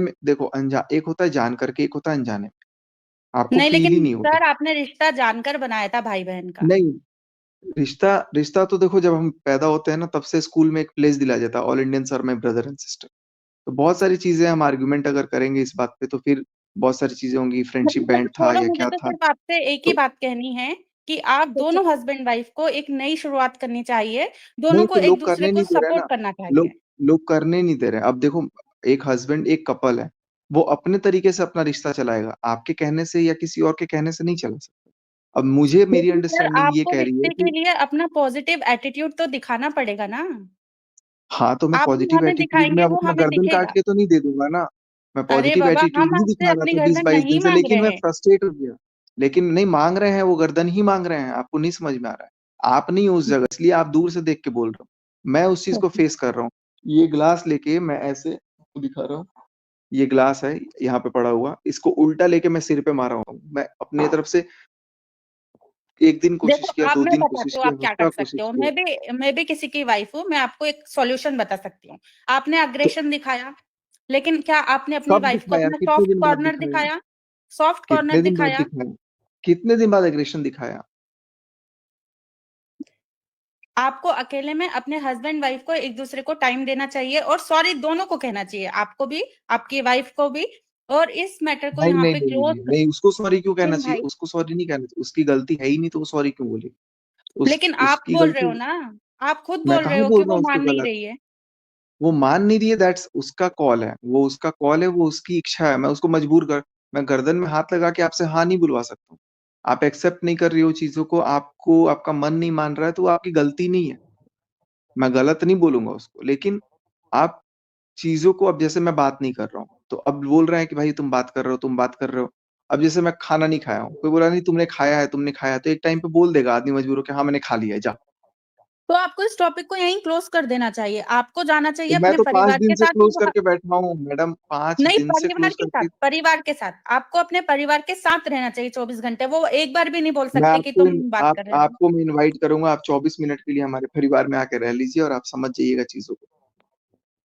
में देखो एक होता है जान करके, एक होता है अनजाने में। आपको नहीं, फील ही लेकिन नहीं होगी। सर आपने रिश्ता जानकर बनाया था भाई बहन का। नहीं, रिश्ता रिश्ता तो देखो जब हम पैदा होते हैं ना तब से स्कूल में एक प्लेस दिलाया जाता है, all Indian sir my brother and sister. तो बहुत सारी चीजें हम आर्गुमेंट अगर करेंगे इस बात पे तो फिर बहुत सारी चीजें होंगी, फ्रेंडशिप मतलब बैंड था छोड़ो, या मुझे क्या तो था। सिर्फ आपसे एक ही तो बात कहनी है कि आप दोनों हस्बैंड वाइफ को एक नई शुरुआत करनी चाहिए, नहीं दोनों को तो एक लोग दूसरे करने को नहीं दे रहे सपोर्ट ना। करना लोग चाहिए। लोग करने नहीं दे रहे। अब देखो, एक हस्बैंड एक कपल है, वो अपने तरीके से अपना रिश्ता चलाएगा, आपके कहने से या किसी और के कहने से नहीं चला सकता। अब मुझे मेरी लेकिन सर अंडरस्टैंडिंग ये आपको कह रही है रिश्ते के कि लिए अपना पॉजिटिव एटीट्यूड तो दिखाना पड़ेगा ना। हाँ, तो मैं आप जो पॉजिटिव हमें एटीट्यूड में दिखाएंगे अब वो अपना हमें गर्दन काट दिखेगा। के तो नहीं दे दूंगा ना। मैं अरे पॉजिटिव बाबा, एटीट्यूड हम ही आपसे दिखा रहा अपनी था बीस गर्दन बाईस नहीं दिन से, मांग लेकिन रहे मैं हैं। फ्रस्ट्रेट हो गया। लेकिन नहीं मांग रहे हैं, वो गर्दन ही मांग रहे हैं, आपको नहीं समझ में आ रहा है। आप नहीं हो उस जगह, इसलिए आप दूर से देख के बोल रहे हो। मैं उस चीज को फेस कर रहा हूँ। ये ग्लास लेके मैं ऐसे आपको दिखा रहा हूँ। ये ग्लास है यहाँ पे पड़ा हुआ, इसको उल्टा लेके मैं सिर पे मारा हूँ। मैं अपनी तरफ से एक दिन कोशिश देखो किया, आप, दो मैं दिन कोशिश बताती हूँ किया, आप क्या कर हफ्ता सकते कोशिश हो। किया। मैं भी किसी की वाइफ हूँ, मैं आपको एक सॉल्यूशन बता सकती हूँ। आपने तो अग्रेशन दिखाया, लेकिन क्या आपने अपनी कब वाइफ को दिखाया, अपना कितने सॉफ्ट दिन बाद कॉर्नर दिखाया? दिखाया? सॉफ्ट कॉर्नर कितने दिन बाद दिखाया? दिखाया? कितने दिन बाद एग्रेशन दिखाया? आपको अकेले में अपने हस्बैंड वाइफ को एक दूसरे को टाइम देना चाहिए और सॉरी दोनों को कहना चाहिए, आपको भी, आपकी वाइफ को भी। और इस मैटर को नहीं यहाँ नहीं पे नहीं नहीं क्लोज। नहीं नहीं, उसको सॉरी क्यों कहना चाहिए? भाई, उसको सॉरी नहीं कहना चाहिए, उसकी गलती है ही नहीं तो वो सॉरी क्यों बोले? उस लेकिन आप उसकी बोल रहे हो गलती। ना, आप खुद मैं बोल रहे कहाँ हो कि बोल रहा वो हूँ उसको मान नहीं गलत? रही है। वो मान नहीं रही है, दैट्स उसका कॉल है, वो उसका कॉल है, वो उसकी इच्छा है। मैं उसको मजबूर कर मैं गर्दन में हाथ लगा के आपसे हाँ नहीं बुलवा सकता हूँ। आप एक्सेप्ट नहीं कर रही हो चीजों को, आपको आपका मन नहीं मान रहा है, तो वो आपकी गलती नहीं है। मैं गलत नहीं बोलूंगा उसको, लेकिन आप चीजों को, अब जैसे मैं बात नहीं कर रहा हूँ तो अब बोल रहे हैं कि भाई तुम बात कर रहे हो, तुम बात कर रहे हो। अब जैसे मैं खाना नहीं खाया हूँ, कोई बोला नहीं तुमने खाया है, तुमने खाया है, तो एक टाइम पे बोल देगा आदमी मजबूर होकर, हाँ मैंने खा लिया है, जा। तो आपको इस टॉपिक को यहीं क्लोज कर देना चाहिए, आपको जाना चाहिए तो मैं अपने तो पांच परिवार दिन के से साथ। क्लोज करके बैठा हूँ मैडम, पांच नहीं, दिन से परिवार क्लोज के साथ, करके। परिवार के साथ आपको अपने परिवार के साथ रहना चाहिए 24 घंटे। वो एक बार भी नहीं बोल मैं सकते कि आपको तुम बात कर रहे हो। आपको मैं इनवाइट करूंगा, आप 24 मिनट के लिए हमारे परिवार में आके रह लीजिए और आप समझ जाइएगा चीजों को।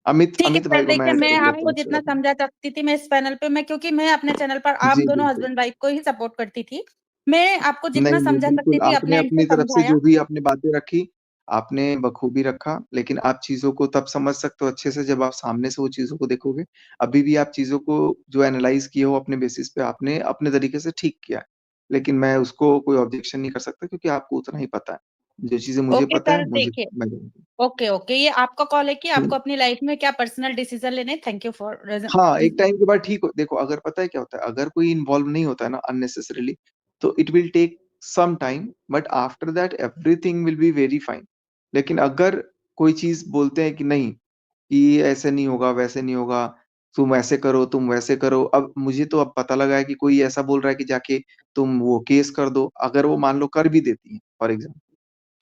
अमित ठीक है अमित सर, भाई को मैं देखिए ऐड मैं कर लेता आपको हूँ जितना शायद। समझा सकती थी मैं इस पैनल पे, मैं क्योंकि मैं अपने चैनल पर आप जी दोनों बिल्कुल। हस्बैंड वाइफ को ही सपोर्ट करती थी, मैं आपको नहीं जितना नहीं समझा बिल्कुल, सकती थी आपने अपने एंड से अपनी तरफ से समझाया। जो भी आपने बातें रखी, आपने बखूबी रखा। लेकिन आप चीजों को तब समझ सकते हो अच्छे से जब आप सामने से वो चीजों को देखोगे। अभी भी आप चीजों को जो एनालाइज किए हो अपने बेसिस पे, आपने अपने तरीके से ठीक किया है। लेकिन मैं उसको कोई ऑब्जेक्शन नहीं कर सकता, क्योंकि आपको उतना ही पता है। जो चीजें मुझे ओके पता सर, है, मुझे देखिए, मैं जानता ओके ओके, ये आपका कॉल है कि हूँ। आपको अपनी लाइफ में क्या पर्सनल डिसीजन लेने। थैंक यू फॉर हाँ, एक टाइम के बाद ठीक हो। देखो, अगर पता है क्या होता है, अगर कोई इन्वॉल्व नहीं होता है ना अननेसेसरीली, तो it will take some time, but after that everything will be very fine. लेकिन अगर कोई चीज बोलते हैं कि नहीं, कि ये ऐसे नहीं होगा, वैसे नहीं होगा, तुम ऐसे करो, तुम वैसे करो। अब मुझे तो अब पता लगा है कि कोई ऐसा बोल रहा है कि जाके तुम वो केस कर दो। अगर वो मान लो कर भी देती है फॉर एग्जाम्पल,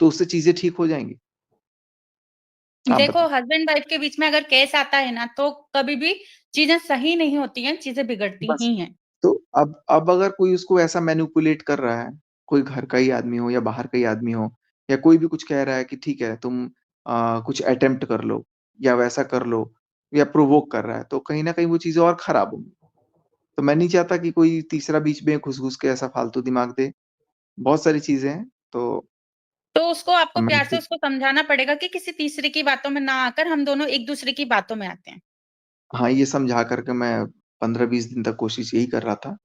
तो उससे चीजें ठीक हो जाएंगी। आप देखो, बताओ। हस्बैंड वाइफ के बीच में अगर केस आता है ना, तो कभी भी चीजें सही नहीं होती हैं, चीजें बिगड़ती बस। ही हैं। तो अब अगर कोई उसको ऐसा मैनिपुलेट कर रहा है, कोई घर का ही आदमी हो या बाहर का ही आदमी हो, या कोई भी कुछ कह रहा है कि ठीक है तुम कुछ अटेम्प्ट कर लो या वैसा कर लो, या प्रोवोक कर रहा है, तो कहीं ना कहीं वो चीजें और खराब होंगी। तो मैं नहीं चाहता कि कोई तीसरा बीच में घुस घुस के ऐसा फालतू दिमाग दे। बहुत सारी चीजें हैं तो तो उसको, आपको मैं प्यार से उसको समझाना पड़ेगा कि किसी तीसरे की बातों में ना आकर हम दोनों एक दूसरे की बातों में आते हैं। हाँ, ये समझा करके मैं 15-20 दिन तक कोशिश यही कर रहा था।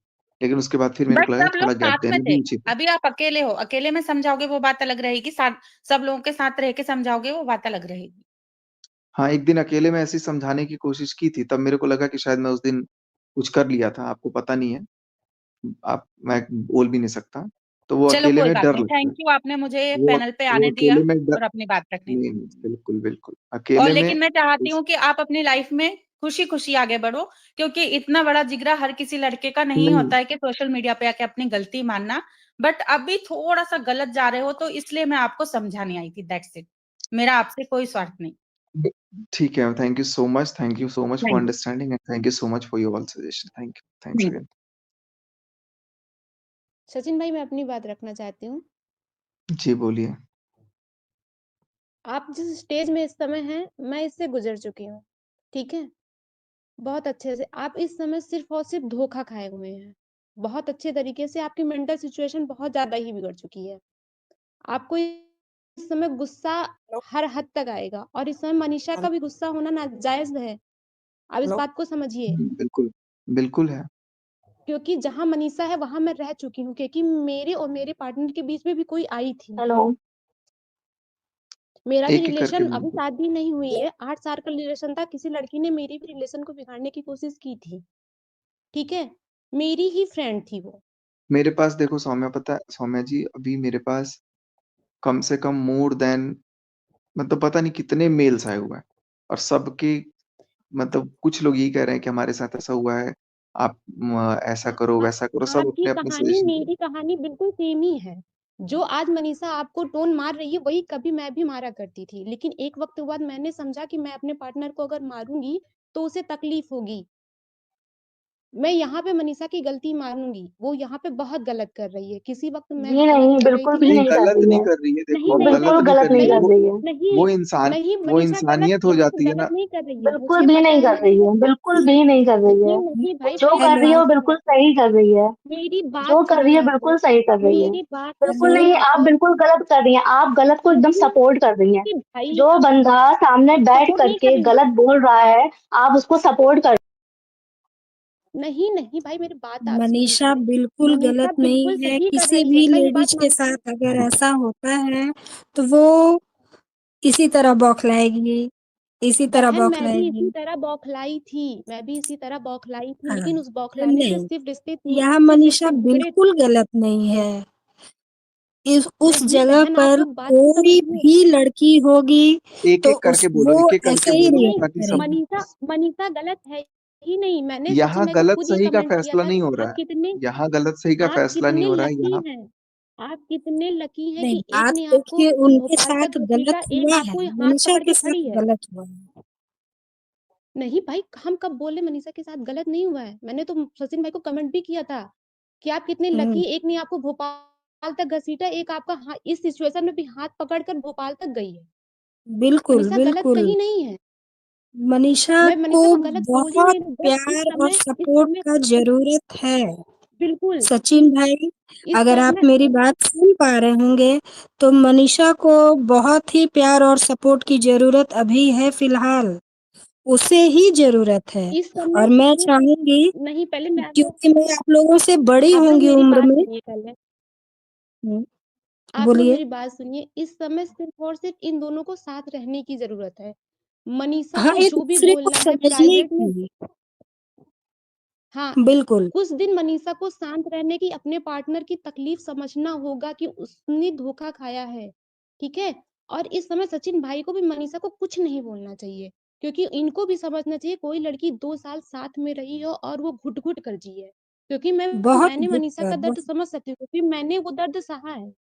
लेकिन उसके बाद फिर मेरे बट को लगा सब लोग थोड़ा गैप साथ में देना थे। भी उचित है। अभी आप अकेले हो, अकेले में समझाओगे वो बात अलग रहेगी, साथ सब लोगों के साथ रह के समझाओगे वो बात अलग रहेगी। हाँ, एक दिन अकेले में ऐसे ही समझाने की कोशिश की थी, तब मेरे को लगा कि शायद मैं उस दिन कुछ कर लिया था, आपको पता नहीं है। आप मैं बोल भी नहीं सकता। तो वो चलो अकेले कोई में बात डर नहीं, लगता है। थैंक यू, आपने मुझे वो पैनल पे वो आने दिया अकेले में डर और अपनी बात रखने दी। नहीं, नहीं, बिल्कुल, बिल्कुल। और अकेले में लेकिन मैं चाहती इस हूँ कि आप अपनी लाइफ में खुशी खुशी आगे बढ़ो, क्योंकि इतना बड़ा जिगरा हर किसी लड़के का नहीं नहीं, होता है कि सोशल मीडिया पे आके अपनी गलती मानना। बट अभी थोड़ा सा गलत जा रहे हो, तो इसलिए मैं आपको समझाने आई थी, दैट्स इट। मेरा आपसे कोई स्वार्थ नहीं। ठीक है, thank you so much for thank you. Understanding, and thank you so much for your all suggestion. Thank you, thanks again. Sachin भाई, मैं अपनी बात रखना चाहती हूँ। जी, बोलिए। आप जिस स्टेज में इस समय हैं, मैं इससे गुजर चुकी हूँ। ठीक है? बहुत अच्छे से आप इस समय सिर्फ़ और सिर्फ़ धोखा खाए हुए हैं। बहुत अच्छे तरीके से आपकी मेंटल सिचुएशन बहुत ज़्यादा ही बिगड़ चुकी है। आपको इस समय गुस्सा हेलो हर हद तक आएगा और इस समय मनीषा का हेलो भी गुस्सा होना नाजायज़ है। आप इस हेलो बात को समझिए, बिल्कुल, बिल्कुल है। क्योंकि जहाँ मनीषा है वहाँ मैं रह चुकी हूँ, क्योंकि मेरे और मेरे पार्टनर के बीच में भी कोई आई थी। हेलो मेरा भी एक-एक करके रिलेशन अभी बोलिए। शादी नहीं हुई हेलो है, 8 साल का रिलेशन था, किसी लड़की ने मेरे भी रिलेशन को बिगाड़ने की कोशिश की थी, ठीक है? मेरी ही फ्रेंड थी वो। मेरे पास देखो सौम्या, पता है सौम्या जी, अभी मेरे पास कम से कम मोर देन, मतलब पता नहीं कितने मेल्स आए हुए हैं, और सबके मतलब कुछ लोग यही कह रहे हैं कि हमारे साथ ऐसा हुआ है, आप ऐसा आ करो आ वैसा करो, सब आपकी अपने अपने कहानी सजेशन दे रहे मेरी कहानी बिल्कुल सेम ही है। जो आज मनीषा आपको टोन मार रही है, वही कभी मैं भी मारा करती थी। लेकिन एक वक़्त के बाद मैंने समझा कि मैं अपने पार्टनर को अगर मारूँगी, तो उसे तकलीफ़ होगी। मैं यहाँ पे मनीषा की गलती मानूँगी, वो यहाँ पे बहुत गलत कर रही है। किसी वक़्त मैं जी भी गलत नहीं, कर रही बिल्कुल थी, भी हैं। नहीं, नहीं कर गलत रही नहीं है। कर रही है, देखो नहीं, वो वो नहीं, गलत बिल्कुल नहीं, नहीं गलत कर रही नहीं है, नहीं, कर रही है। नहीं, नहीं, वो मनीषा गलत इंसानियत हो यहाँ पे जाती है गलत ना। नहीं कर रही है, बिल्कुल मुझे भी पता नहीं है कर रही मनीषा है, बिल्कुल भी नहीं कर रही है। नहीं, नहीं भाई जो पहले कर रही है मेरी वो बात बिल्कुल सुनो, सही कर रही है। मेरी जो बात कर रही सुनिए है आप बिल्कुल लोग, सही कर रही है। मेरी बात बिल्कुल सुनिए नहीं, आप और बिल्कुल गलत कर रही हैं, आप गलत को एकदम नहीं, सपोर्ट कर रही हैं। नहीं भाई जो बंदा सामने बैठ सपोर्ट नहीं कर करके रही हूँ। गलत बोल रहा है, आप उसको सपोर्ट कर। नहीं, नहीं भाई मेरी बात आप सुनिए मनीषा पहले। बिल्कुल मनीषा गलत बिल्कुल नहीं है। सही कर किसी रही है, भी मेरी लेडीज बात के मान साथ अगर ऐसा होता है तो वो इसी तरह बौखलाएगी, इसी तरह बहन मैं भी इसी बौखलाएगी। तरह बौखलाई थी, मैं भी इसी तरह बौखलाई थी, हाँ, लेकिन उस बौखलाने से नहीं, सिर्फ़ रिश्ते यहाँ सिर्फ़ मनीषा रिश्ते बिगड़े थे। बिल्कुल गलत नहीं है। उस नहीं जगह बहन आप पर लोग बात को कोई समझिए। भी लड़की होगी तो एक-एक करके बोलो, वो एक-एक ऐसे करके ही बोलो नहीं, रिएक्ट ताकि सब। करेगी। मनीषा मनीषा गलत है ही नहीं। मैंने सचिन यहाँ भाई को गलत खुद ये सही का कमेंट किया फैसला था नहीं कि हो रहा है। यहाँ गलत सही का आप फैसला नहीं कितने हो रहा है लकी यहाँ। हैं, आप कितने लकी हैं नहीं, कि एक बात ने आपको देखिए उनके भोपाल तक साथ घसीटा, गलत एक हुआ है, आपको हाथ मनीषा पकड़ के के खड़ी साथ है। गलत हुआ है। नहीं भाई, हम कब बोले मनीषा के साथ गलत नहीं हुआ है? मैंने तो सचिन भाई को कमेंट भी किया था कि आप कितने हुँ, लकी, एक ने आपको भोपाल तक घसीटा, एक आपका इस सिचुएशन में भी हाथ पकड़ कर भोपाल तक गई है। बिल्कुल, मनीषा गलत बिल्कुल। कहीं नहीं है। मनीषा मैं को मनीषा को गलत बोल ही बहुत नहीं रही, बस प्यार और सपोर्ट का इस ज़रूरत है। बिल्कुल, सचिन भाई, इस अगर आप समय मेरी बात सुन पा रहे होंगे, तो मनीषा को बहुत ही प्यार और सपोर्ट की ज़रूरत अभी है फ़िलहाल, उसे ही ज़रूरत है। इस समय और मैं चाहूँगी, नहीं, पहले मैं आपको क्योंकि मैं आप लोगों से बड़ी आप लोग होंगी मेरी उम्र बात में। सुनिए पहले। हुँ, आप लोग बोलिए। मेरी बात सुनिए, इस समय सिर्फ़ और सिर्फ़ इन दोनों को साथ रहने की ज़रूरत है। मनीषा हाँ, को जो भी एक-दूसरे को बोलना है समझने प्राइवेट में की। हाँ, बिल्कुल, कुछ दिन मनीषा को शांत रहने की, अपने पार्टनर की तकलीफ़ समझना होगा कि उसने धोखा खाया है, ठीक है? और इस समय सचिन भाई को भी मनीषा को कुछ नहीं बोलना चाहिए, क्योंकि इनको भी समझना चाहिए कोई लड़की 2 साल साथ में रही हो और वो घुट-घुट कर जिए। क्योंकि बहुत मैंने दुःख मनीषा है, का दर्द बहुत। समझ सकती हूँ, क्योंकि मैंने वो दर्द सहा है।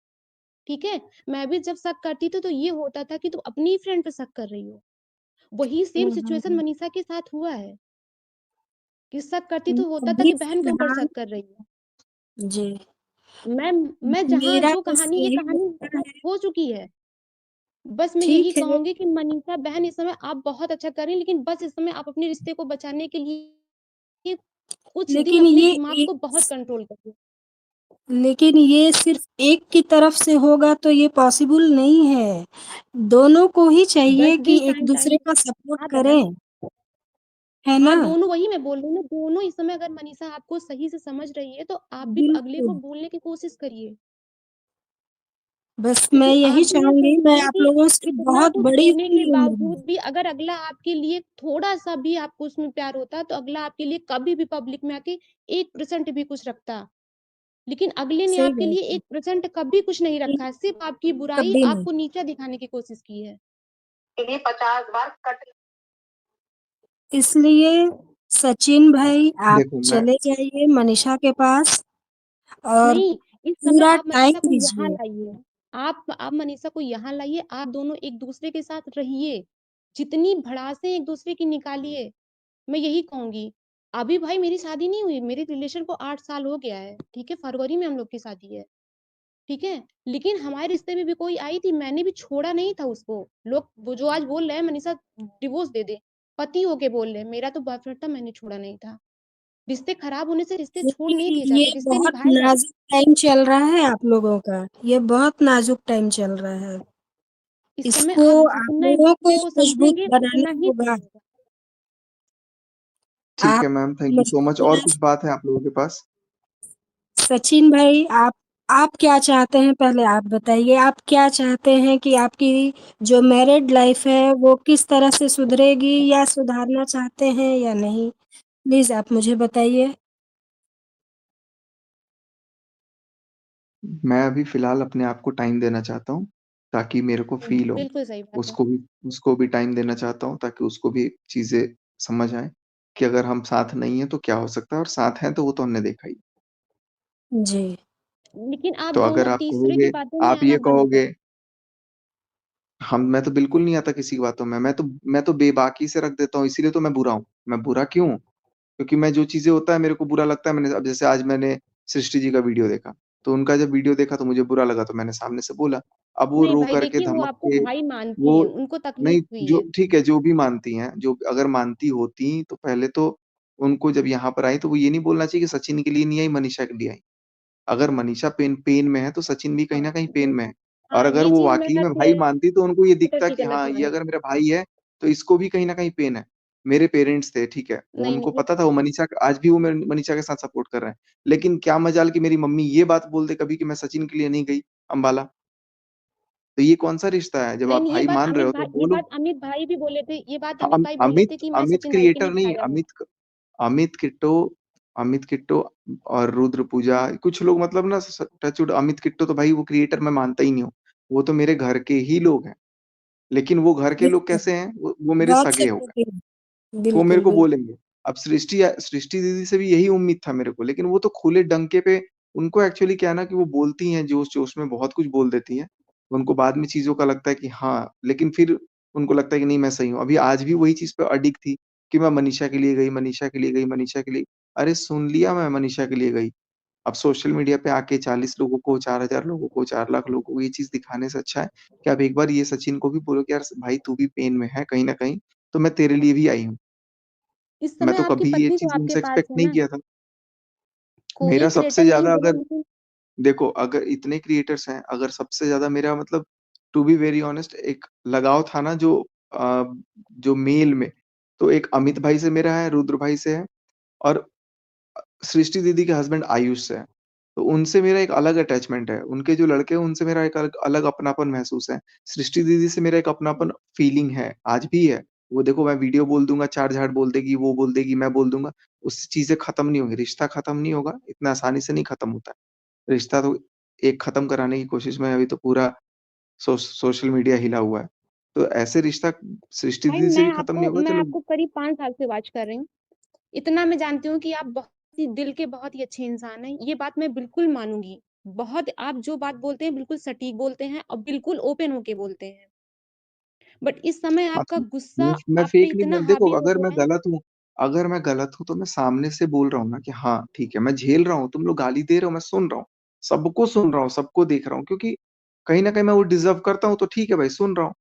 ठीक है? मैं भी जब शक करती थी तो ये होता था कि तुम अपनी ही फ्रेंड पे शक कर रही हो। वही सेम हुँ, हुँ, सिचुएशन हुँ। मनीषा के साथ हुआ है, कि शक करती तो होता था अभी कि बहन के ऊपर फ़िलहाल शक कर रही है। जी, मैं मैं जहाँ मेरा जो बस कहानी ये यही कहानी विचार है। हो चुकी है। बस मैं यही ठीक है, कहूँगी कि मनीषा बहन इस समय आप बहुत अच्छा कर रही हैं, लेकिन बस इस समय आप अपने रिश्ते को बचाने के लिए कुछ दिन लेकिन अपने ये दिमाग एक को बहुत कंट्रोल करिए। लेकिन ये सिर्फ़ एक की तरफ से होगा तो ये पॉसिबल नहीं है। दोनों को ही 10 चाहिए कि दिन टाइम एक-दूसरे का सपोर्ट हाँ बहन। करें, है हाँ, ना? दोनों वही मैं बोल रही हूँ ना, दोनों इस समय अगर मनीषा आपको सही से समझ रही है, तो आप भी अगले को बिल्कुल, बोलने की कोशिश करिए। बस मैं क्योंकि आप यही भी ये चाहूँगी, मैं सोचिए आप कि लोगों से इतना बहुत कुछ बड़ी होने के होंगी उम्र में। बावजूद भी अगर अगला आपके लिए थोड़ा-सा भी आपको उसमें प्यार होता, तो अगला आपके लिए कभी भी पब्लिक में आके 1% भी कुछ रखता। लेकिन अगले ने सही आपके बात लिए है। 1% कभी कुछ नहीं नहीं, रखा है, सिर्फ़ आपकी बुराई, कभी नहीं। आपको नीचा दिखाने की कोशिश की है। ये 50 बार कट। इसलिए सचिन भाई, आप देखो मैं चले जाइए मनीषा के पास और नहीं, इस समय पूरा आप टाइम मनीषा को यहाँ दीजिए। लाइए। आप मनीषा को यहाँ लाइए, आप दोनों एक-दूसरे के साथ रहिए। जितनी भड़ासें एक-दूसरे की निकालिए, मैं यही कहूँगी। अभी भाई मेरी शादी नहीं हुई, मेरे रिलेशन को 8 साल हो गया है, ठीक है? फरवरी में हम लोग की शादी है, ठीक है? लेकिन हमारे रिश्ते में भी कोई आई थी, मैंने भी छोड़ा नहीं था उसको। लोग वो जो आज बोल रहे हैं मनीषा डिवोर्स दे दे, पति होके बोल रहे हैं, मेरा तो बॉयफ्रेंड था, मैंने छोड़ा नहीं था। रिश्ते खराब होने से रिश्ते छोड़ नहीं दिए क्योंकि ये जाते, रिश्ते बहुत निभाए जाते नाजुक टाइम चल रहा है आप लोगों का, ये बहुत नाजुक टाइम चल रहा है। हैं। इस समय इसको आप आप जितना लोगों को एक-दूसरे को मजबूत समझेंगे, बनाना उतना ही होगा। सही होगा। ठीक आप है मैम, थैंक यू सो मजबूत मच। और बना कुछ बात है आप लोगों के पास? सचिन भाई, आप क्या चाहते हैं, पहले आप बताइए। आप क्या चाहते हैं कि आपकी जो मैरिड लाइफ है वो किस तरह से सुधरेगी, या सुधारना चाहते हैं या नहीं? प्लीज आप मुझे बताइए। मैं अभी फिलहाल अपने आप को टाइम देना चाहता हूँ, ताकि मेरे को फील हो। बिल्कुल सही बात है। उसको भी टाइम देना चाहता हूँ, ताकि उसको भी चीजें समझ आए कि अगर हम साथ नहीं है तो क्या हो सकता है, और साथ हैं तो वो तो हमने देखा ही। जी। लेकिन आप तो अगर दोनों आप तीसरे की कहोगे, बातों में आप आना ये बंद कहोगे, करो। मैं तो बिल्कुल नहीं आता किसी की बातों में। मैं तो बेबाकी से रख देता हूँ, इसीलिए तो मैं बुरा हूँ। मैं बुरा क्यों हूँ? क्योंकि मैं जो चीजें होता है मेरे को बुरा लगता है। मैंने अब जैसे आज मैंने सृष्टि जी का वीडियो देखा, तो उनका जब वीडियो देखा तो मुझे बुरा लगा, तो मैंने सामने से बोला। अब वो नहीं रो भाई करके देखिए, वो धमक आपको के, भाई मानती वो हैं, उनको तकलीफ नहीं, हुई जो है। ठीक है, जो भी मानती हैं, जो अगर मानती होती तो पहले तो उनको जब यहाँ पर आई तो वो ये नहीं बोलना चाहिए कि सचिन के लिए नहीं आई, मनीषा के लिए आई। अगर मनीषा पेन पेन में है तो सचिन भी कहीं हाँ, न कहीं पेन ये में है। और हाँ, अगर ये वो चीज़ वाक़ई हमेशा में भाई मानती तो उनको ये क्रिएटर दिखता की कि गलत हाँ, ये मानते अगर मेरा भाई है तो इसको भी कहीं न कहीं पेन है। मेरे पेरेंट्स थे, ठीक है, वो नहीं, उनको नहीं, ये पता था, वो मनीषा आज भी वो मनीषा के साथ सपोर्ट कर रहे हैं। लेकिन क्या मजाल कि मेरी मम्मी ये बात बोल दे कभी कि मैं सचिन के लिए नहीं गई अम्बाला। तो ये कौन-सा रिश्ता है? जब नहीं, आप नहीं, भाई मान रहे हो तो ये बोलो। बात अमित भाई भी बोले थे, ये बात हाँ, अमित भाई बोले अमित थे कि मैं अमित सचिन भाई के क्रिएटर लिए नहीं, पागल हूँ। अमित किट्टो अमित किट्टो और रुद्र पूजा, कुछ लोग मतलब ना टचवुड, अमित किट्टो तो भाई वो क्रिएटर मैं मानता ही नहीं हूँ। वो तो मेरे घर के ही लोग हैं। लेकिन वो घर के लोग बिल्कुल, कैसे हैं? वो मेरे बहुत सगे हो गए। सपोर्टिव। वो मेरे बिल्कुल, को बिल्कुल। बोलेंगे। अब सृष्टि दीदी से भी यही उम्मीद था मेरे को, लेकिन वो तो खुले डंके पे, उनको एक्चुअली क्या है ना कि वो बोलती हैं जोश-जोश में बहुत कुछ बोल देती हैं। उनको बाद में चीज़ों का लगता है कि हाँ, लेकिन फिर उनको लगता है कि नहीं मैं सही हूँ। अभी आज भी वही चीज़ पे अडिग थी कि मैं मनीषा के लिए गई, मनीषा के लिए गई, मनीषा के लिए। अरे सुन लिया, मैं मनीषा के लिए गई। अब सोशल मीडिया पे आके 40 लोगों को, 4000 लोगों को, 4 लाख लोगों को ये चीज़ दिखाने से अच्छा है कि आप एक बार ये सचिन को भी बोलो कि यार भाई तू भी पेन में है कहीं न कहीं, तो मैं तेरे लिए भी आई हूँ। इस मैं समय तो आपकी कभी ये पत्नी तो चीज़ आपके उनसे पास एक्सपेक्ट है नहीं ना, किया था। कोई मेरा सबसे क्रिएटर नहीं ज़्यादा बोला अगर लेकिन देखो, अगर इतने क्रिएटर्स हैं, अगर सबसे ज़्यादा मेरा मतलब टू बी वेरी ऑनेस्ट एक लगाव था ना जो मेल में, तो एक अमित भाई से मेरा है, रुद्र भाई से है, और सृष्टि दीदी के हस्बैंड आयुष से है। तो उनसे मेरा एक अलग अटैचमेंट है। उनके जो लड़के हैं उनसे मेरा एक अलग अलग अपनापन महसूस है। सृष्टि दीदी से मेरा एक अपनापन फीलिंग है, आज भी है। वो देखो मैं वीडियो बोल दूँगा, चाट-झाट बोल देगी, वो बोल देगी, मैं बोल दूँगा, उससे चीज़ें खत्म नहीं होंगी, रिश्ता खत्म नहीं होगा, इतना आसानी से नहीं खत्म होता है। रिश्ता तो एक खत्म कराने की कोशिश में अभी तो पूरा सोशल मीडिया हिला हुआ है। तो ऐसे रिश्ता सृष्टि भाई दीदी से भी खत्म नहीं होगा, मैं चलो। आपको करीब 5 साल से वॉच कर रही हूँ। इतना मैं जानती हूँ कि आप बहुत ही दिल के बहुत ही अच्छे इंसान हैं। ये बात मैं बिल्कुल मानूँगी। बहुत आप जो बात बोलते हैं बिल्कुल सटीक बोलते हैं और बिल्कुल ओपन होके बोलते हैं। बट इस समय हाँ, आपका तो गुस्सा मैं आप पे फेक नहीं इतना बोल, देखो हावी हो गया है। अगर मैं गलत हूँ तो मैं सामने से बोल रहा हूँ ना कि हाँ, ठीक है, मैं झेल रहा हूँ, तुम लोग गाली दे रहे हो, मैं सुन रहा हूँ। सबको सुन रहा हूँ, सबको देख रहा हूँ, क्योंकि कहीं न कहीं मैं वो डिज़र्व करता हूँ, तो ठीक है भाई, सुन रहा हूँ।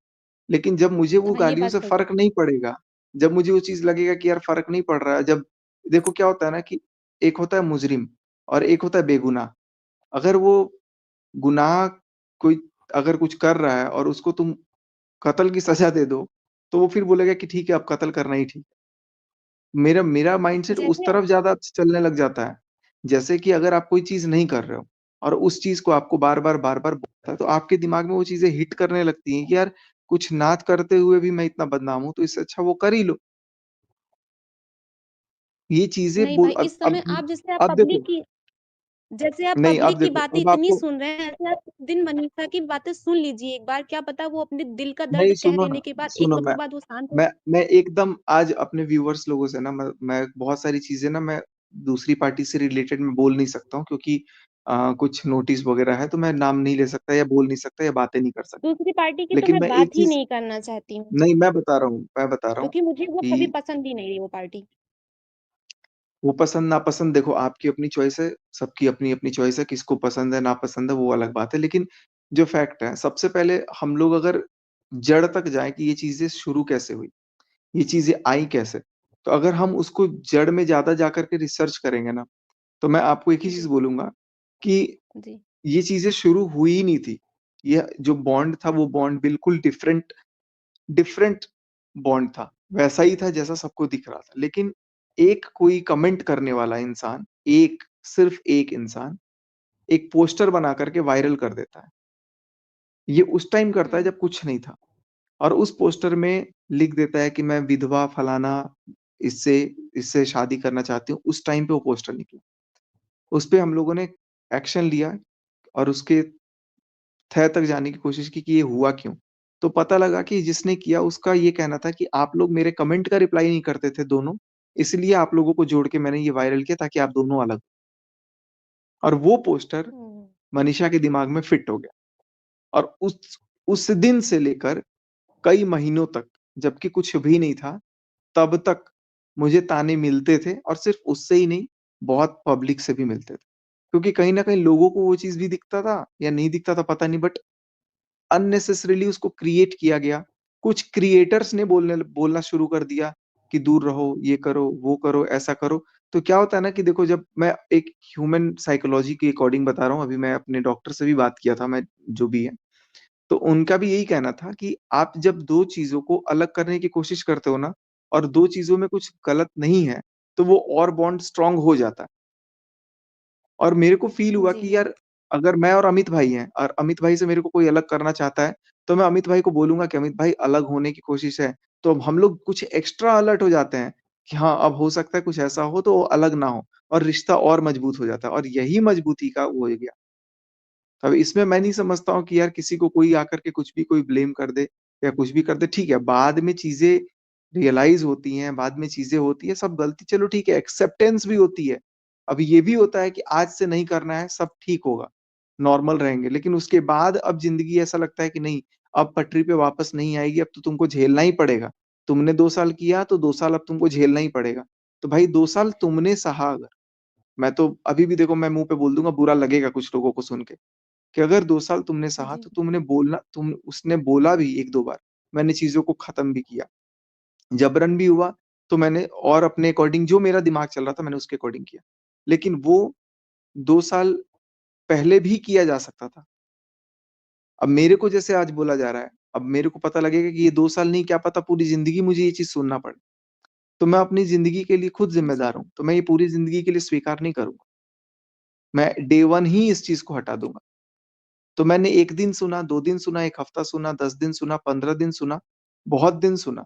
लेकिन जब मुझे वो हाँ, ये गालियों बात से सही फ़र्क नहीं पड़ेगा, जब मुझे वो चीज़ लगेगा कि यार फ़र्क नहीं पड़ रहा है, जब देखो क्या होता है ना कि एक होता है मुजरिम और एक होता है बेगुनाह। अगर वो गुनाह कोई अगर कुछ कर रहा है और उसको तुम कत्ल की सज़ा दे दो, तो वो फिर बोलेगा कि ठीक है, अब कत्ल करना ही ठीक। मेरा मेरा माइंडसेट उस जैसे तरफ ज़्यादा चलने लग जाता है। जैसे कि अगर आप कोई चीज़ नहीं कर रहे हो और उस चीज़ को आपको बार-बार, बार-बार बोलता है, तो आपके दिमाग में वो चीज़ें हिट करने लगती हैं कि यार कुछ ना करते हुए भी मैं इतना बदनाम हूँ, तो इससे अच्छा वो कर ही लो। ये चीज़ें नहीं बोल भाई, इस समय आप अब देखो, जैसे आप नहीं अब पब्लिक की देखो, बातें अब इतनी आपको सुन रहे हैं, ऐसे आप एक दिन मनीषा की बातें सुन लीजिए एक बार, क्या पता वो अपने दिल का दर्द नहीं कह सुनो देने ना, के बाद एक सुनो वक़्त बाद वो शांत हो मैं जाए। मैं एकदम आज अपने व्यूअर्स लोगों से ना मैं बहुत सारी चीज़ें ना मैं दूसरी पार्टी से रिलेटेड मैं बोल नहीं सकता हूँ, क्योंकि कुछ नोटिस वगैरह है, तो मैं नाम नहीं ले सकता या बोल नहीं सकता या बातें नहीं कर सकता। दूसरी पार्टी की तो लेकिन मैं मैं एक बात ही चीज़, नहीं करना चाहती हूँ, नहीं मैं बता रहा हूँ क्योंकि मुझे वो कभी कि पसंद ही नहीं रही वो पार्टी। वो पसंद-नापसंद देखो आपकी अपनी चॉइस है, सबकी अपनी-अपनी चॉइस है, किसको पसंद है, नापसंद है वो अलग बात है। लेकिन जो फैक्ट है, सबसे पहले हम लोग अगर जड़ तक जाएँ कि ये चीज़ें शुरू कैसे हुई? ये चीजें आई कैसे? तो अगर हम उसको जड़ में ज्यादा जाकर के रिसर्च करेंगे ना, तो मैं आपको एक ही चीज जी, बोलूंगा कि जी, ये चीजें शुरू हुई ही नहीं थी। ये जो बॉन्ड था वो बॉन्ड बिल्कुल डिफरेंट डिफरेंट बॉन्ड था। वैसा ही था जैसा सबको दिख रहा था। लेकिन एक कोई कमेंट करने वाला इंसान, एक सिर्फ एक इंसान एक पोस्टर बना करके वायरल कर देता है। ये उस टाइम करता है हुँ, जब कुछ नहीं था। और उस पोस्टर में लिख देता है कि मैं विधवा फलाना इससे इससे शादी करना चाहती हूँ। उस टाइम पे वो पोस्टर निकला। उस पे हम लोगों ने एक्शन लिया और उसके तह तक जाने की कोशिश की कि ये हुआ क्यों? तो पता लगा कि जिसने किया उसका ये कहना था कि आप लोग मेरे कमेंट का रिप्लाई नहीं करते थे दोनों, इसलिए आप लोगों को जोड़ के मैंने ये वायरल किया ताकि आप दोनों अलग। और वो पोस्टर हुँ, मनीषा के दिमाग में फिट हो गया। और उस दिन से लेकर कई महीनों तक, जबकि कुछ भी नहीं था, तब तक मुझे ताने मिलते थे और सिर्फ उससे ही नहीं, बहुत पब्लिक से भी मिलते थे। क्योंकि कहीं न कहीं लोगों को वो चीज़ भी दिखता था या नहीं दिखता था पता नहीं, बट अननेसेसरीली उसको क्रिएट किया गया। कुछ क्रिएटर्स ने बोलना शुरू कर दिया कि दूर रहो, ये करो, वो करो, ऐसा करो। तो क्या होता है ना कि देखो, जब मैं एक ह्यूमन साइकोलॉजी के अकॉर्डिंग बता रहा हूँ, अभी मैं अपने डॉक्टर से भी बात किया था, मैं जो भी है। तो उनका भी यही कहना था कि आप जब 2 चीज़ों को अलग करने की कोशिश करते हो ना, और 2 चीज़ों में कुछ गलत नहीं है, तो वो और बॉन्ड स्ट्रॉन्ग हो जाता है। और मेरे को फ़ील हुआ जी, कि यार, अगर मैं और अमित भाई हैं और अमित भाई से मेरे को कोई अलग करना चाहता है, तो मैं अमित भाई को बोलूँगा कि अमित भाई अलग होने की कोशिश है। तो अब हम लोग कुछ एक्स्ट्रा अलर्ट हो जाते हैं कि हाँ, अब हो सकता है कुछ ऐसा हो तो वो अलग ना हो, और रिश्ता और मजबूत हो जाता है, और यही मजबूती का वो हो गया। अब इसमें मैं नहीं समझता हूँ कि यार किसी को कोई आकर के कुछ भी कोई ब्लेम कर दे या कुछ भी कर दे, ठीक है, बाद में चीज़ें रियलाइज़ होती हैं, बाद में चीज़ें होती हैं, सब गलती चलो ठीक है, एक्सेप्टेंस भी होती है। अब ये भी होता है कि आज से नहीं करना है, सब ठीक होगा, नॉर्मल रहेंगे। लेकिन उसके बाद अब ज़िंदगी ऐसा लगता है कि नहीं, अब पटरी पे वापस नहीं आएगी, अब तो तुमको झेलना ही पड़ेगा। तुमने 2 साल किया तो 2 साल अब तुमको झेलना ही पड़ेगा। तो भाई 2 साल तुमने सहा अगर, मैं तो अभी भी देखो मैं मुँह पे बोल दूँगा, बुरा लगेगा कुछ लोगों को सुन के। कि अगर 2 साल तुमने सहा जी, तो तुम उसने बोला भी 1-2 बार, मैंने चीज़ों को ख़त्म भी किया। जबरन भी हुआ तो मैंने और अपने अकॉर्डिंग जो मेरा दिमाग चल रहा था मैंने उसके अकॉर्डिंग किया। लेकिन वो 2 साल पहले भी किया जा सकता था। अब मेरे को जैसे आज बोला जा रहा है, अब मेरे को पता लगेगा कि ये 2 साल नहीं, क्या पता पूरी ज़िंदगी मुझे ये चीज़ सुनना पड़े। तो मैं अपनी ज़िंदगी के लिए खुद जी, ज़िम्मेदार हूँ, तो मैं ये पूरी ज़िंदगी के लिए स्वीकार नहीं करूँगा। मैं डे 1 ही इस चीज़ को हटा दूँगा। तो मैंने 1 दिन सुना, 2 दिन सुना, 1 हफ्ता सुना, 10 दिन सुना, 15 दिन सुना, बहुत दिन सुना,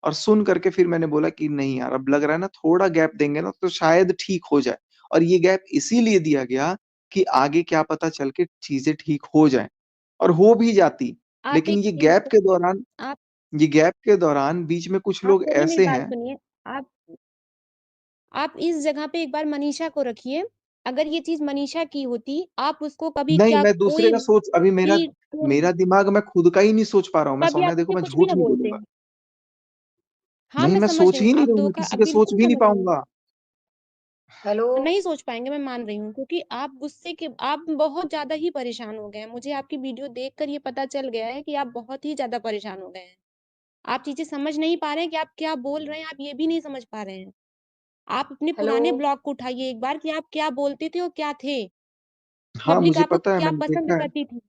और सुन करके फिर मैंने बोला कि नहीं यार, अब लग रहा है ना थोड़ा गैप देंगे ना तो शायद ठीक हो जाए। और ये गैप इसीलिए दिया गया कि आगे क्या पता चल के चीज़ें ठीक हो जाएँ, और हो भी जाती। आप लेकिन एक ये चीज़ गैप के दौरान आप ये गैप के दौरान बीच में कुछ आप लोग पहले मेरी ऐसे बात हैं। सुनिए। आप आप इस जगह पे एक बार मनीषा को रखिए। अगर ये चीज़ मनीषा की होती, आप उसको कभी नहीं, क्या मैं दूसरे कोई का सोच, अभी मेरा भी टोन मेरा दिमाग मैं खुद का ही नहीं सोच पा रहा हूँ। मैं कभी सौम्या आप देखो, उससे मैं कुछ भी झूठ ना नहीं बोलते बोलूँगा। हैं। हाँ, नहीं, मैं मैं समझ सोच रही हूँ, ही नहीं आप रहा हूँ, मैं धोखा किसी अब का सोच बिल्कुल भी नहीं समझ रही हूँ। पाऊँगा। हेलो। नहीं सोच पाएँगे, मैं मान रही हूँ, क्योंकि आप गुस्से के आप बहुत ज़्यादा ही परेशान हो गए हैं। मुझे आपकी वीडियो देखकर ये पता चल गया है कि आप बहुत ही ज़्यादा परेशान हो गए हैं। आप चीज़ें समझ नहीं पा रहे हैं कि आप क्या बोल रहे हैं, आप ये भी नहीं समझ पा रहे हैं। आप अपने हेलो। पुराने ब्लॉग को उठाइए एक बार कि आप क्या बोलते थे और क्या थे। हाँ, पब्लिक मुझे आपको पता है, क्या मैंने पसंद देखा है। करती थी?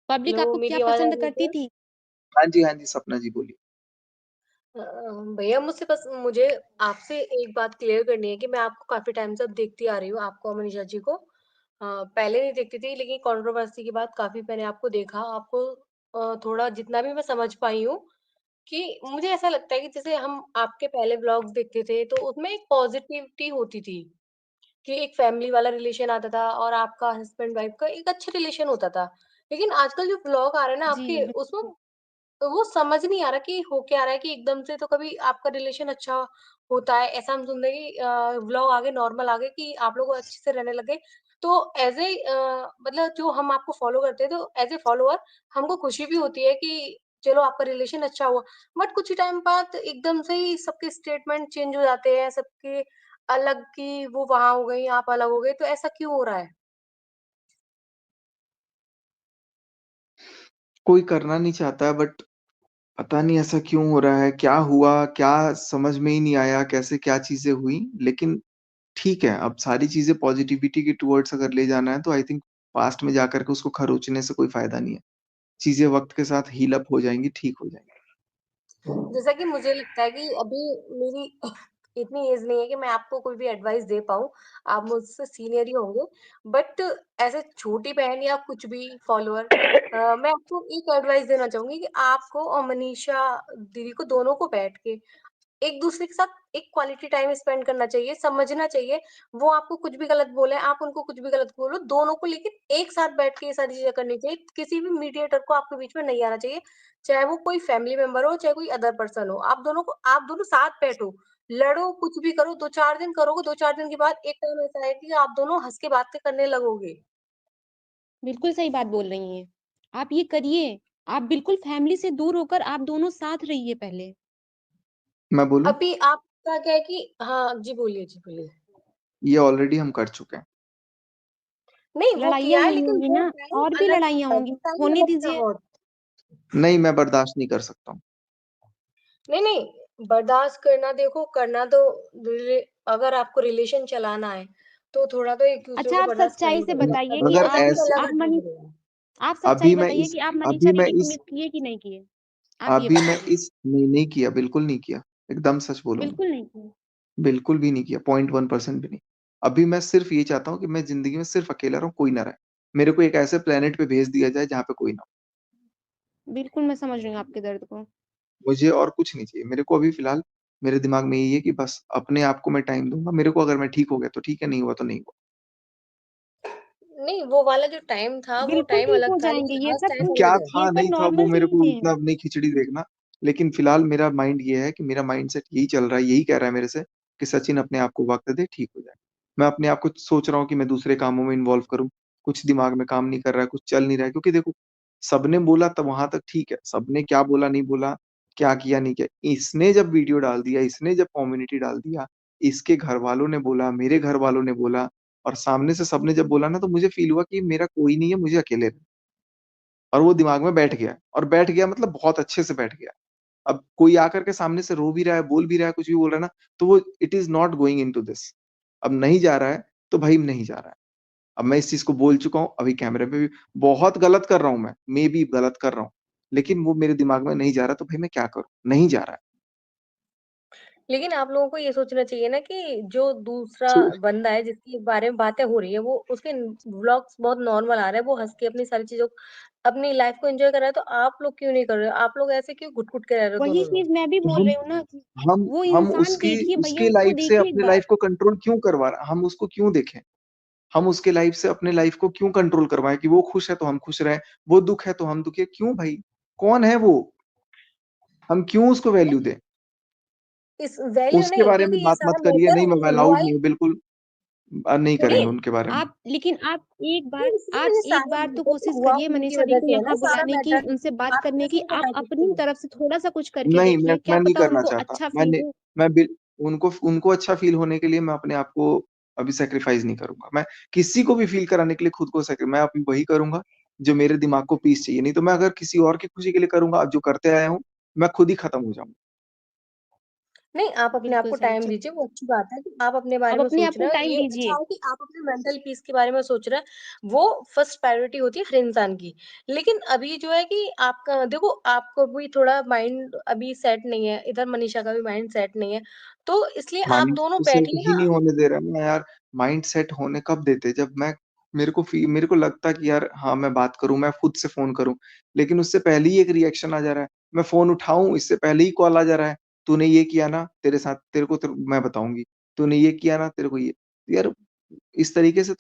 पब्लिक हेलो, आपको क्या मेरी आवाज आ पसंद रही है करती क्या? थी? हाँ जी, बोलिए। भैया मुझे आपसे एक बात क्लियर करनी है कि मैं आपको काफी टाइम से अब देखती आ रही हूँ, आपको और मनीषा जी को। पहले नहीं देखती थी, लेकिन कंट्रोवर्सी के बाद काफी मैंने आपको देखा। आपको थोड़ा जितना भी मैं समझ पाई हूँ कि मुझे ऐसा लगता है कि जैसे हम आपके पहले व्लॉग्स देखते थे तो उसमें एक पॉजिटिविटी होती थी कि एक फैमिली वाला रिलेशन आता था और आपका हस्बैंड वाइफ का एक अच्छा रिलेशन होता था। लेकिन आजकल जो व्लॉग आ रहे हैं ना जी, आपके, उसमें बिल्कुल। तो वो समझ नहीं आ रहा कि हो क्या रहा है, कि एकदम से तो कभी आपका रिलेशन अच्छा होता है, ऐसा हम सुन रहे हैं कि व्लॉग आ गए, नॉर्मल आ गए कि आप लोग अच्छे से रहने लगे। तो एज़ ए मतलब जो हम आपको फ़ॉलो करते हैं, तो एज़ ए फ़ॉलोवर हमको खुशी भी होती है कि चलो आपका रिलेशन अच्छा हुआ। बट कुछ ही टाइम बाद एकदम से ही सबके स्टेटमेंट चेंज हो जाते हैं, सबके अलग की वो वहाँ हो गई, आप अलग हो गए, तो ऐसा क्यों हो रहा है? कोई करना नहीं चाहता है, बट पता नहीं ऐसा क्यों हो रहा है, क्या हुआ, क्या समझ में ही नहीं आया, कैसे क्या चीज़ें हुई। लेकिन ठीक है, अब सारी चीज़ें पॉज़िटिविटी के टुवर्ड्स अगर ले जाना है तो आई थिंक पास्ट में जाकर के उसको खरोंचने से कोई फ़ायदा नहीं है। चीज़ें वक़्त के साथ हील अप हो जाएँगी, ठीक हो जाएँगी। जैसा कि मुझे लगता है कि अभी मेरी इतनी एज नहीं है कि मैं आपको कोई भी एडवाइस दे पाऊँ, आप मुझसे सीनियर ही होंगे। बट एज़ अ छोटी बहन या कुछ भी फॉलोअर मैं आपको एक एडवाइस देना चाहूँगी कि आपको और मनीषा दीदी को दोनों को बैठ के एक-दूसरे के साथ एक क्वालिटी टाइम स्पेंड करना चाहिए, समझना चाहिए। वो आपको कुछ भी गलत बोले, आप उनको कुछ भी गलत बोलो, दोनों को लेकिन एक साथ बैठ के ये सारी चीज़ें करनी चाहिए। किसी भी मीडिएटर को आपके बीच में नहीं आना चाहिए, चाहे वो कोई फैमिली मेंबर हो, चाहे कोई अदर पर्सन हो। आप दोनों साथ बैठो, लड़ो, कुछ भी करो, 2-4 दिन करोगे, 2-4 दिन के बाद एक टाइम ऐसा आएगा कि आप दोनों हँस के बातें करने लगोगे। बिल्कुल सही बात बोल रही हैं। आप ये करिए, आप बिल्कुल फैमिली से दूर होकर आप दोनों साथ रहिए पहले। मैं बोलूँ? अभी आपका क्या है कि हाँ, जी बोलिए। ये ऑलरेडी हम कर चुके हैं। नहीं, वो लड़ाइयाँ किया है हुई लेकिन होंगी वो ना, टाइम और भी अलग लड़ाइयाँ था, होंगी, वो टाइम होने अलग था दीजिए। बहुत। नहीं, मैं बर्दाश्त नहीं कर सकता हूँ। नहीं, बर्दाश्त करना देखो करना तो रिले अगर आपको रिलेशन चलाना है, तो थोड़ा तो एक-दूसरे अच्छा को आप बर्दाश्त सच्चाई करना से पड़ेगा, बताइए कि तभी अगर तो सब कुछ ऐस अलग हटना पड़ेगा। आप सच्चाई अभी मैं बताइए इस कि आप अभी मनीषा मैं दीदी को इस मिस किए कि नहीं किए? आप ये अभी मैं बताइए। इस नहीं किया, बिल्कुल नहीं किया। एकदम सच बोलूँगा। बिल्कुल नहीं किए। बिल्कुल भी नहीं किया, 0.1% भी नहीं। अभी मैं सिर्फ़ ये चाहता हूँ कि मैं ज़िंदगी में सिर्फ़ अकेला रहूँ, कोई ना रहे। मेरे को एक ऐसे प्लैनेट पे भेज दिया जाए जहाँ पे कोई ना हो। बिल्कुल मैं समझ रही हूँ आपके दर्द को। मुझे और कुछ नहीं चाहिए। मेरे को अभी फ़िलहाल मेरे दिमाग में यही है कि बस अपने आप को मैं टाइम दूँगा। मेरे को अगर मैं ठीक हो गया तो ठीक है, नहीं हुआ तो नहीं हुआ। नहीं, वो वाला जो टाइम था, वो बिल्कुल टाइम ठीक अलग हो था, जाएँगे, लेकिन ये आज टाइम सब अलग क्या है। ये था, सब नहीं था वो नॉर्मल मेरे को चीज़ें हैं। उतना नहीं खिचड़ी देखना। लेकिन फ़िलहाल मेरा माइंड ये है कि मेरा माइंडसेट यही चल रहा है, यही कह रहा है मेरे से कि सचिन अपने आप को वक़्त दे, ठीक हो जाए। मैं अपने आप को सोच रहा हूँ कि मैं दूसरे कामों में इन्वॉल्व करूँ। कुछ दिमाग में काम नहीं कर रहा है, कुछ चल नहीं रहा है क्योंकि देखो, सबने बोला तब वहाँ तक ठीक है। सबने क्या बोला, नहीं बोला, क्या किया, नहीं किया। इसने जब वीडियो डाल दिया, इसने जब कम्युनिटी डाल दिया, इसके घरवालों ने बोला, मेरे घरवालों ने बोला और सामने से सबने जब बोला ना तो मुझे फ़ील हुआ कि मेरा कोई नहीं है, मुझे अकेले और वो दिमाग में बैठ गया और बैठ गया मतलब बहुत अच्छे से बैठ गया। अब कोई आकर के सामने से रो भी रहा है, बोल भी रहा है, कुछ भी बोल रहा है ना, तो वो it is not going into this. अब नहीं जा रहा है, तो भाई नहीं जा रहा है। अब मैं इस चीज़ को बोल चुका हूँ, अभी कैमरे पे भी बहुत गलत कर रहा हूँ मैं, मेबी गलत कर रहा हूँ। लेकिन वो मेरे दिमाग में नहीं जा रहा, तो भाई मैं क्या करूँ? नहीं जा रहा है। लेकिन आप लोगों को ये सोचना चाहिए ना कि जो दूसरा सो बंदा है जिसके बारे में बातें हो रही है वो उसके व्लॉग्स बहुत नॉर्मल आ रहा है, वो हँस के अपनी सारी चीज़ों अपनी लाइफ को एन्जॉय कर रहा है, तो आप लोग क्यों नहीं कर रहे हो? आप लोग ऐसे क्यों घुट-घुट के रह रहे हो वही दोनों लोग? चीज़ मैं भी बोल हम रही हूँ ना कि हम वो हम इंसान उसकी देखिए भैया उसकी उसको लाइफ़ से देखिए एक अपनी बार। लाइफ़ को कंट्रोल क्यों करवा रहा हम उसको क्यों देखें? हम उसके लाइफ़ से अपने लाइफ़ को क्यों कंट्रोल करवाएँ कि वो खुश है तो हम खुश रहें, वो दुःख है तो हम दुखी हैं, क्यों भाई? कौन है वो? हम क्यों उसको वैल्यू दें? इस वैल्यू उसके नहीं बारे क्योंकि में ये बात मत सारा करिए, मैटर नहीं मैं अलाउड नहीं वाइफ हूँ बिल्कुल नहीं सुनिए करेंगे उनके बारे में। लेकिन इसलिए ये आप एक सारा बार तो मैटर कोशिश हुआ करिए उन्हीं की मनीषा दी वजह को से है ना, यहाँ सारा बुलाने की, मैटर उनसे बात आप करने कैसे की। नहीं आप हटा सकते अपनी हो? तरफ से थोड़ा-सा कुछ करके नहीं, देखिए, क्या मैं नहीं पता करना उनको चाहता। अच्छा फ़ील हो। मैं बिल उनको उनको अच्छा फ़ील होने के लिए मैं अपने आप को अभी सैक्रिफ़ाइस नहीं करूँगा। मैं किसी को भी फ़ील कराने के लिए खुद को मैं अभी वही करूँगा, जो मेरे दिमाग को पीस चाहिए। नहीं तो मैं अगर किसी और की खुशी के लिए करूँगा, अब जो करते आया हूँ, मैं खुद ही खत्म हो जाऊँगा। नहीं, आप अपने आप बिल्कुल को सही, टाइम चलिए। दीजिए, वो अच्छी बात है कि आप अपने बारे अब में अपने सोच आप को रहे हो। टाइम ये अच्छा दीजिए। है कि आप अपने मेंटल पीस के बारे में सोच रहे हैं, वो फर्स्ट प्रायोरिटी होती है हर इंसान की। लेकिन अभी जो है कि आपका देखो आपको भी थोड़ा माइंड अभी सेट नहीं है, इधर मनीषा का भी माइंड सेट नहीं है, तो इसलिए आप माइंड दोनों तो सेट बैठिए ही ना। नहीं होने दे रहा है ना यार, माइंड सेट होने कब देते? जब मैं मेरे को लगता कि यार हाँ, मैं बात करूँ, मैं खुद से फ़ोन करूँ, लेकिन उससे पहले ही एक रिएक्शन आ जा रहा है। मैं फ़ोन उठाऊँ, इससे पहले ही कॉल आ जा रहा है, तूने ये किया ना, तेरे साथ तेरे को मैं बताऊँगी, तूने ये किया ना, तेरे को ये यार इस तरीके से